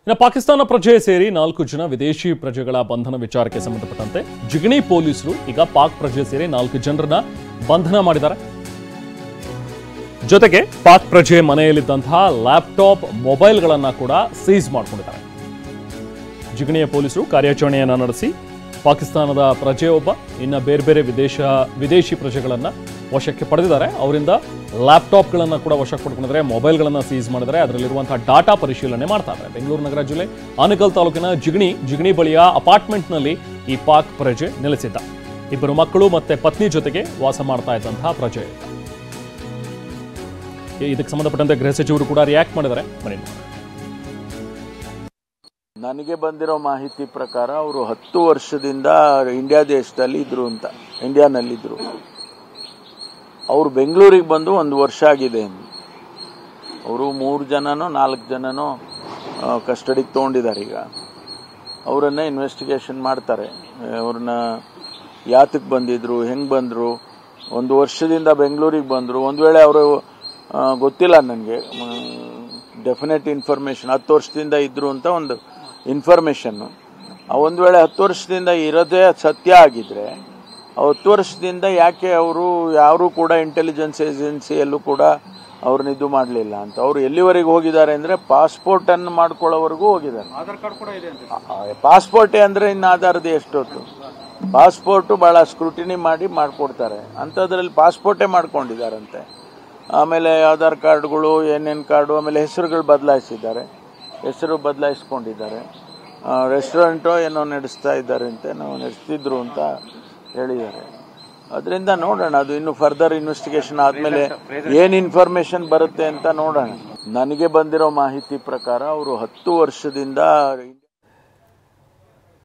ಇನ್ನು ಪಾಕಿಸ್ತಾನ ಪ್ರಜೆ ಸೇರಿ 4 ಜನ ವಿದೇಶಿ ಪ್ರಜೆಗಳ ಬಂಧನ ವಿಚಾರಕ್ಕೆ ಸಂಬಂಧಪಟ್ಟಂತೆ ಜಿಗಣಿ ಪೊಲೀಸರು ಈಗ ಪಾಕ್ ಪ್ರಜೆ ಸೇರಿ 4 ಜನರನ್ನ ಬಂಧನ ಮಾಡಿದ್ದಾರೆ. ಜೊತೆಗೆ ಪಾಕ್ ಪ್ರಜೆ ಮನೆಯಲ್ಲಿದ್ದಂತಹ ಲ್ಯಾಪ್ಟಾಪ್ ಮೊಬೈಲ್ಗಳನ್ನ ಕೂಡ ಸೀಸ್ ಮಾಡಿಕೊಂಡಿದ್ದಾರೆ. ಜಿಗಣಿಯ ಪೊಲೀಸರು ಕಾರ್ಯಾಚರಣೆಯನ್ನ ನಡೆಸಿ ಪಾಕಿಸ್ತಾನದ ಪ್ರಜೆಯೊಬ್ಬ ಇನ್ನು ಬೇರೆ ಬೇರೆ ವಿದೇಶಿ ಪ್ರಜೆಗಳನ್ನ ವಶಕ್ಕೆ ಪಡೆದಿದ್ದಾರೆ. ಅವರಿಂದ ಲ್ಯಾಪ್ಟಾಪ್ಗಳನ್ನು ಕೂಡ ವಶಕ್ಕೆ ಪಡ್ಕೊಂಡಿದ್ದಾರೆ, ಮೊಬೈಲ್ಗಳನ್ನು ಸೀಸ್ ಮಾಡಿದ್ದಾರೆ. ಅದರಲ್ಲಿರುವಂತಹ ಡಾಟಾ ಪರಿಶೀಲನೆ ಮಾಡ್ತಾ ಇದ್ದಾರೆ. ಬೆಂಗಳೂರು ನಗರ ಜಿಲ್ಲೆ ಆನೇಕಲ್ ತಾಲೂಕಿನ ಜಿಗಣಿ ಬಳಿಯ ಅಪಾರ್ಟ್ಮೆಂಟ್ನಲ್ಲಿ ಈ ಪಾಕ್ ಪ್ರಜೆ ನೆಲೆಸಿದ್ದ. 2 ಮಕ್ಕಳು ಮತ್ತೆ ಪತ್ನಿ ಜೊತೆಗೆ ವಾಸ ಮಾಡ್ತಾ ಇದ್ದಂತಹ ಪ್ರಜೆ. ಇದಕ್ಕೆ ಸಂಬಂಧಪಟ್ಟಂತೆ ಗೃಹ ಸಚಿವರು ಕೂಡ ರಿಯಾಕ್ಟ್ ಮಾಡಿದ್ದಾರೆ. ನನಗೆ ಬಂದಿರೋ ಮಾಹಿತಿ ಪ್ರಕಾರ ಅವರು 10 ವರ್ಷದಿಂದ ಇಂಡಿಯಾ ದೇಶದಲ್ಲಿ ಇದ್ರು ಅಂತ, ಇಂಡಿಯಾನಲ್ಲಿದ್ದರು. ಅವರು ಬೆಂಗಳೂರಿಗೆ ಬಂದು 1 ವರ್ಷ ಆಗಿದೆ. ಅವರು 3 ಜನನೋ 4 ಜನನೋ ಕಸ್ಟಡಿಗೆ ತೊಗೊಂಡಿದ್ದಾರೆ. ಈಗ ಅವರನ್ನ ಇನ್ವೆಸ್ಟಿಗೇಷನ್ ಮಾಡ್ತಾರೆ. ಅವ್ರನ್ನ ಯಾತಕ್ಕೆ ಬಂದಿದ್ರು, ಹೆಂಗೆ ಬಂದರು, 1 ವರ್ಷದಿಂದ ಬೆಂಗಳೂರಿಗೆ ಬಂದರು. ಒಂದು ವೇಳೆ ಅವರು ಗೊತ್ತಿಲ್ಲ ನನಗೆ, ಡೆಫಿನೆಟ್ ಇನ್ಫಾರ್ಮೇಷನ್ 10 ವರ್ಷದಿಂದ ಇದ್ರು ಅಂತ ಒಂದು ಇನ್ಫಾರ್ಮೇಷನ್ನು. ಒಂದು ವೇಳೆ 10 ವರ್ಷದಿಂದ ಇರೋದೇ ಸತ್ಯ ಆಗಿದ್ರೆ 10 ವರ್ಷದಿಂದ ಯಾಕೆ ಅವರು ಯಾರು ಕೂಡ ಇಂಟೆಲಿಜೆನ್ಸ್ ಏಜೆನ್ಸಿಯಲ್ಲೂ ಕೂಡ ಅವ್ರನ್ನ ಇದು ಮಾಡಲಿಲ್ಲ ಅಂತ. ಅವರು ಎಲ್ಲಿವರೆಗೆ ಹೋಗಿದ್ದಾರೆ ಅಂದರೆ ಪಾಸ್ಪೋರ್ಟನ್ನು ಮಾಡ್ಕೊಳ್ಳೋವರೆಗೂ ಹೋಗಿದ್ದಾರೆ. ಆಧಾರ್ ಕಾರ್ಡ್ ಕೂಡ ಇದೆ ಅಂತ. ಪಾಸ್ಪೋರ್ಟೇ ಅಂದರೆ ಇನ್ನು ಆಧಾರದ ಎಷ್ಟೊತ್ತು. ಪಾಸ್ಪೋರ್ಟು ಭಾಳ ಸ್ಕ್ರೂಟಿನಿ ಮಾಡಿ ಮಾಡಿಕೊಡ್ತಾರೆ. ಅಂಥದ್ರಲ್ಲಿ ಪಾಸ್ಪೋರ್ಟೇ ಮಾಡ್ಕೊಂಡಿದ್ದಾರಂತೆ. ಆಮೇಲೆ ಆಧಾರ್ ಕಾರ್ಡ್ಗಳು, ಏನೇನು ಕಾರ್ಡು, ಆಮೇಲೆ ಹೆಸರುಗಳು ಬದಲಾಯಿಸ್ಕೊಂಡಿದ್ದಾರೆ. ರೆಸ್ಟೋರೆಂಟೋ ಏನೋ ನಡೆಸ್ತಾ ಇದ್ದಾರೆ ಅಂತ, ನಾವು ನಡೆಸ್ತಿದ್ರು ಅಂತ ಹೇಳಿದ್ದಾರೆ. ಅದರಿಂದ ನೋಡೋಣ, ಅದು ಇನ್ನು ಫರ್ದರ್ ಇನ್ವೆಸ್ಟಿಗೇಷನ್ ಆದಮೇಲೆ ಏನು ಇನ್ಫಾರ್ಮೇಷನ್ ಬರುತ್ತೆ ಅಂತ ನೋಡೋಣ. ನನಗೆ ಬಂದಿರೋ ಮಾಹಿತಿ ಪ್ರಕಾರ ಅವರು 10 ವರ್ಷದಿಂದ